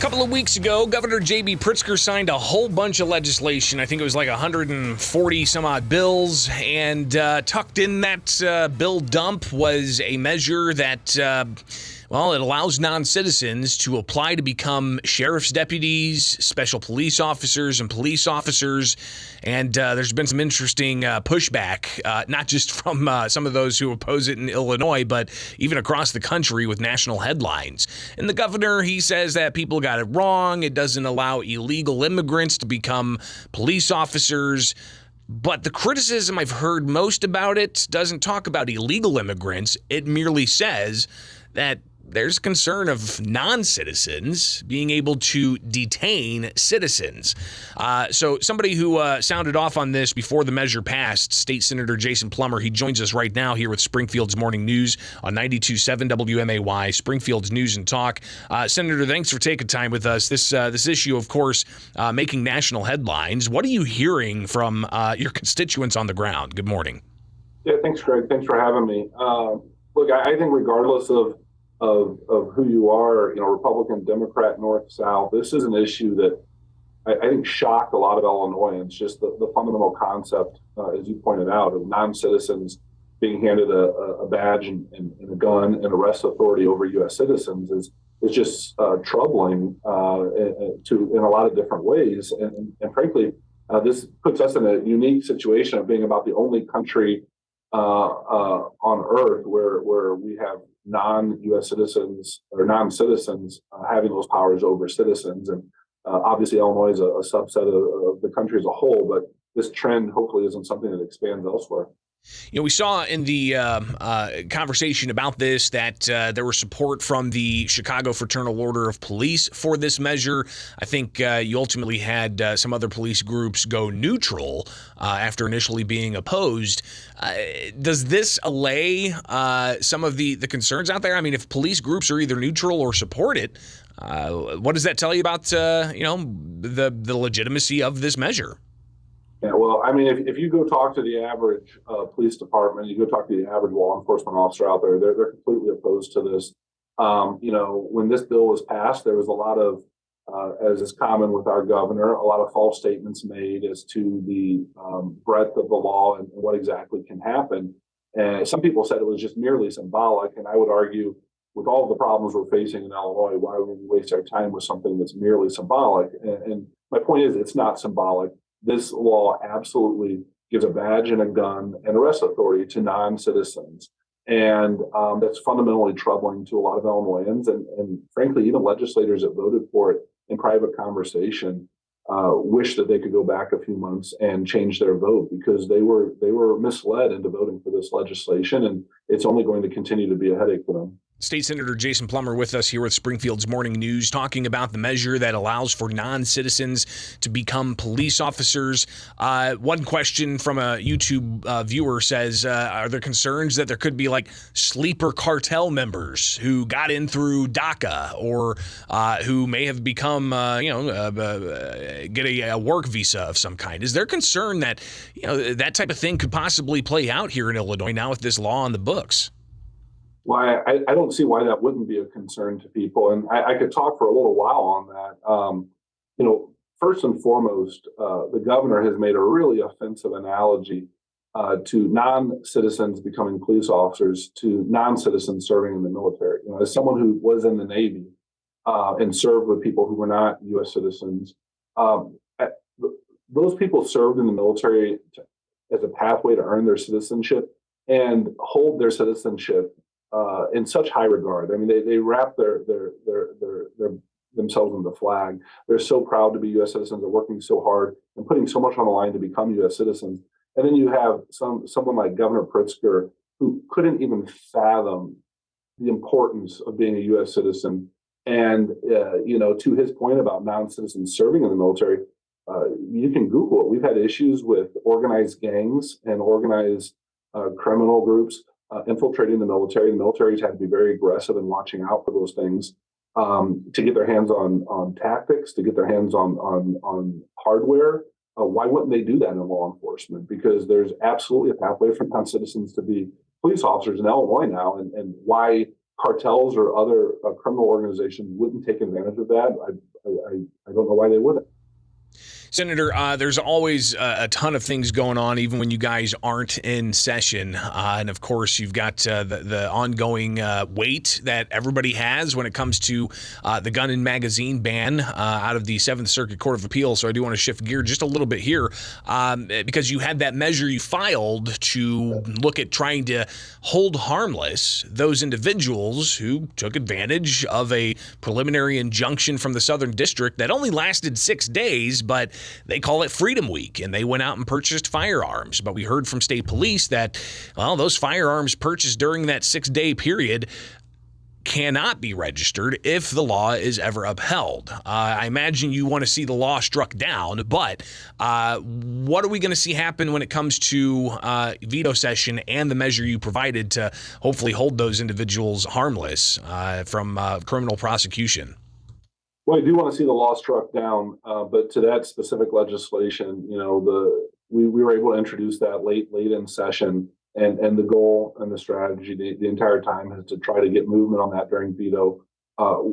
A couple of weeks ago, Governor J.B. Pritzker signed a whole bunch of legislation. I think it was like 140 some odd bills. And tucked in that bill dump was a measure that, it allows non-citizens to apply to become sheriff's deputies, special police officers, and police officers. And there's been some interesting pushback, not just from some of those who oppose it in Illinois, but even across the country with national headlines. And the governor, he says that people got it wrong. It doesn't allow illegal immigrants to become police officers. But the criticism I've heard most about it doesn't talk about illegal immigrants. It merely says that there's concern of non-citizens being able to detain citizens. So somebody who sounded off on this before the measure passed, State Senator Jason Plummer, he joins us right now here with Springfield's Morning News on 92.7 WMAY, Springfield's News and Talk. Senator, thanks for taking time with us. This issue, of course, making national headlines. What are you hearing from your constituents on the ground? Good morning. Yeah, thanks, Greg. Thanks for having me. Look, I think regardless of who you are, Republican, Democrat, North, South, this is an issue that I think shocked a lot of Illinoisans, just the fundamental concept, as you pointed out, of non-citizens being handed a badge and a gun and arrest authority over U.S. citizens is just troubling in a lot of different ways. And frankly, this puts us in a unique situation of being about the only country on earth where we have non-U.S. citizens or non-citizens having those powers over citizens. And obviously, Illinois is a subset of the country as a whole, but this trend hopefully isn't something that expands elsewhere. We saw in the conversation about this that there was support from the Chicago Fraternal Order of Police for this measure. I think you ultimately had some other police groups go neutral after initially being opposed. Does this allay some of the concerns out there? I mean, if police groups are either neutral or support it, what does that tell you about the legitimacy of this measure? Yeah, well, I mean, if you go talk to the average police department, you go talk to the average law enforcement officer out there, they're completely opposed to this. When this bill was passed, there was a lot of, as is common with our governor, a lot of false statements made as to the breadth of the law and what exactly can happen. And some people said it was just merely symbolic, and I would argue, with all the problems we're facing in Illinois, why would we waste our time with something that's merely symbolic? And my point is, it's not symbolic. This law absolutely gives a badge and a gun and arrest authority to non-citizens. And that's fundamentally troubling to a lot of Illinoisans. And frankly, even legislators that voted for it in private conversation wish that they could go back a few months and change their vote, because they were misled into voting for this legislation. And it's only going to continue to be a headache for them. State Senator Jason Plummer with us here with Springfield's Morning News, talking about the measure that allows for non-citizens to become police officers. One question from a YouTube viewer says, are there concerns that there could be like sleeper cartel members who got in through DACA or who may have become, get a work visa of some kind? Is there concern that, that type of thing could possibly play out here in Illinois now with this law on the books? Well, I don't see why that wouldn't be a concern to people. And I could talk for a little while on that. First and foremost, the governor has made a really offensive analogy to non-citizens becoming police officers to non-citizens serving in the military. As someone who was in the Navy and served with people who were not U.S. citizens, those people served in the military as a pathway to earn their citizenship and hold their citizenship in such high regard. I mean, they wrap their themselves in the flag. They're so proud to be U.S. citizens. They're working so hard and putting so much on the line to become U.S. citizens. And then you have someone like Governor Pritzker, who couldn't even fathom the importance of being a U.S. citizen. And to his point about non-citizens serving in the military, you can Google it. We've had issues with organized gangs and organized criminal groups infiltrating the military. The military's had to be very aggressive in watching out for those things to get their hands on tactics, to get their hands on hardware. Why wouldn't they do that in law enforcement? Because there's absolutely a pathway for non-citizens to be police officers in Illinois now. And why cartels or other criminal organizations wouldn't take advantage of that. I don't know why they wouldn't. Senator, there's always a ton of things going on, even when you guys aren't in session. And of course, you've got the ongoing weight that everybody has when it comes to the gun and magazine ban out of the 7th Circuit Court of Appeal. So I do want to shift gear just a little bit here because you had that measure you filed to look at trying to hold harmless those individuals who took advantage of a preliminary injunction from the Southern District that only lasted 6 days, but they call it Freedom Week, and they went out and purchased firearms. But we heard from state police that, well, those firearms purchased during that 6-day period cannot be registered if the law is ever upheld. I imagine you want to see the law struck down, but what are we going to see happen when it comes to veto session and the measure you provided to hopefully hold those individuals harmless from criminal prosecution? Well, I do want to see the law struck down, but to that specific legislation, we were able to introduce that late in session, and the goal and the strategy the entire time is to try to get movement on that during veto.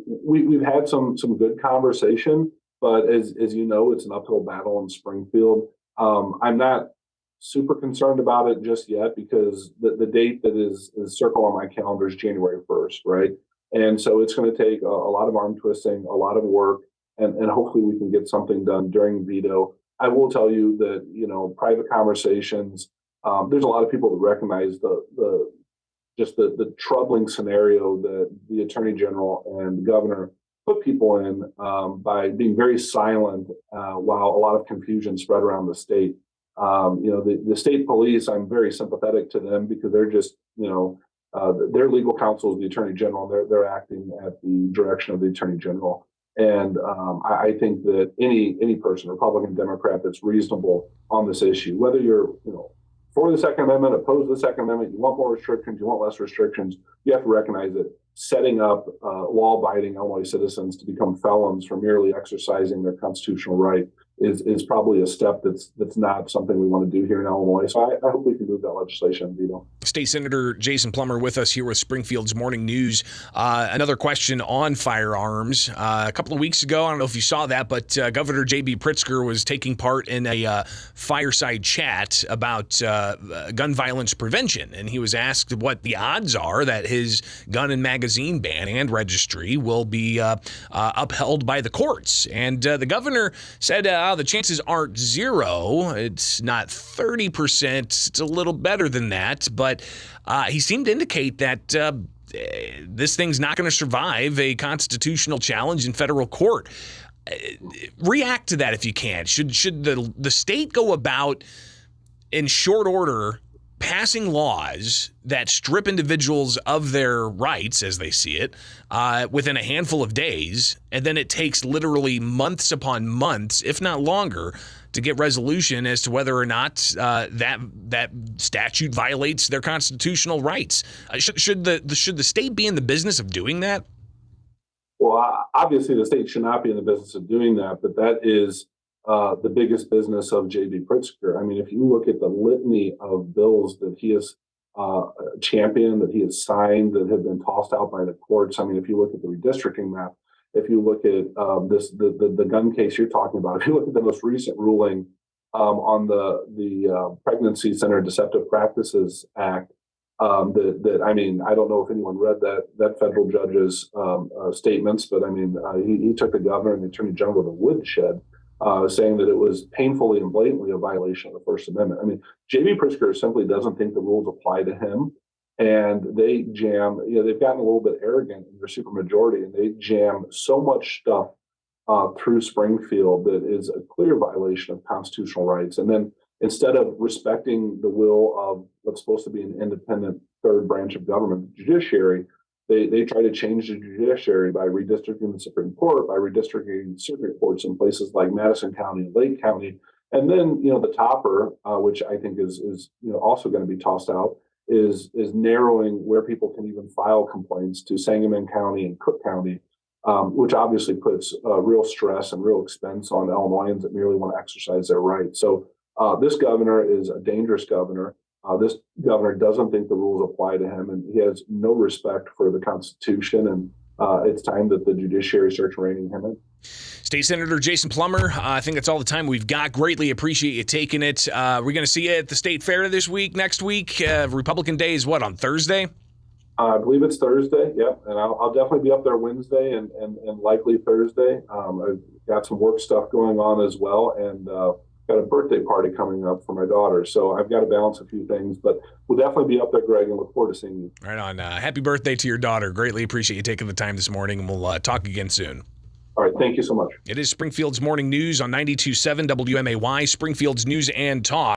We've had some good conversation, but as you know, it's an uphill battle in Springfield. I'm not super concerned about it just yet because the date that is circled on my calendar is January 1st, right? And so it's going to take a lot of arm twisting, a lot of work, and hopefully we can get something done during veto. I will tell you that, private conversations, there's a lot of people that recognize the troubling scenario that the Attorney General and the Governor put people in by being very silent while a lot of confusion spread around the state. The state police, I'm very sympathetic to them because they're just, their legal counsel is the Attorney General. They're acting at the direction of the Attorney General. And I think that any person, Republican, Democrat, that's reasonable on this issue, whether you're, for the Second Amendment, opposed to the Second Amendment, you want more restrictions, you want less restrictions, you have to recognize that setting up law-abiding Illinois citizens to become felons for merely exercising their constitutional right is probably a step that's not something we want to do here in Illinois. So I hope we can move that legislation in veto. State Senator Jason Plummer with us here with Springfield's Morning News. Another question on firearms. A couple of weeks ago, I don't know if you saw that, but Governor J.B. Pritzker was taking part in a fireside chat about gun violence prevention, and he was asked what the odds are that his gun and magazine ban and registry will be upheld by the courts. And the governor said the chances aren't zero. It's not 30%. It's a little better than that. But he seemed to indicate that this thing's not going to survive a constitutional challenge in federal court. React to that if you can. Should the state go about in short order passing laws that strip individuals of their rights, as they see it, within a handful of days, and then it takes literally months upon months, if not longer, to get resolution as to whether or not that statute violates their constitutional rights? Should the state be in the business of doing that? Well, obviously the state should not be in the business of doing that, but that is the biggest business of J.B. Pritzker. I mean, if you look at the litany of bills that he has championed, that he has signed, that have been tossed out by the courts. I mean, if you look at the redistricting map, if you look at the gun case you're talking about, if you look at the most recent ruling on the Pregnancy Center Deceptive Practices Act, that I mean, I don't know if anyone read that federal judge's statements, but I mean, he took the governor and the Attorney General to the woodshed, saying that it was painfully and blatantly a violation of the First Amendment. I mean, J.B. Pritzker simply doesn't think the rules apply to him, and they jam. They've gotten a little bit arrogant in their supermajority, and they jam so much stuff through Springfield that is a clear violation of constitutional rights. And then instead of respecting the will of what's supposed to be an independent third branch of government, the judiciary, they try to change the judiciary by redistricting the Supreme Court, by redistricting circuit courts in places like Madison County and Lake County. And then, the topper, which I think is also going to be tossed out, is narrowing where people can even file complaints to Sangamon County and Cook County, which obviously puts real stress and real expense on Illinoisans that merely want to exercise their rights. So this governor is a dangerous governor. This governor doesn't think the rules apply to him, and he has no respect for the Constitution. And it's time that the judiciary starts reining him in. State Senator Jason Plummer, I think that's all the time we've got. Greatly appreciate you taking it. We're going to see you at the state fair this week, next week. Republican Day is what, on Thursday? I believe it's Thursday. Yep. And I'll definitely be up there Wednesday and likely Thursday. I've got some work stuff going on as well, and got a birthday party coming up for my daughter. So I've got to balance a few things, but we'll definitely be up there, Greg, and look forward to seeing you. Right on. Happy birthday to your daughter. Greatly appreciate you taking the time this morning, and we'll talk again soon. All right. Thank you so much. It is Springfield's Morning News on 92.7 WMAY, Springfield's News and Talk.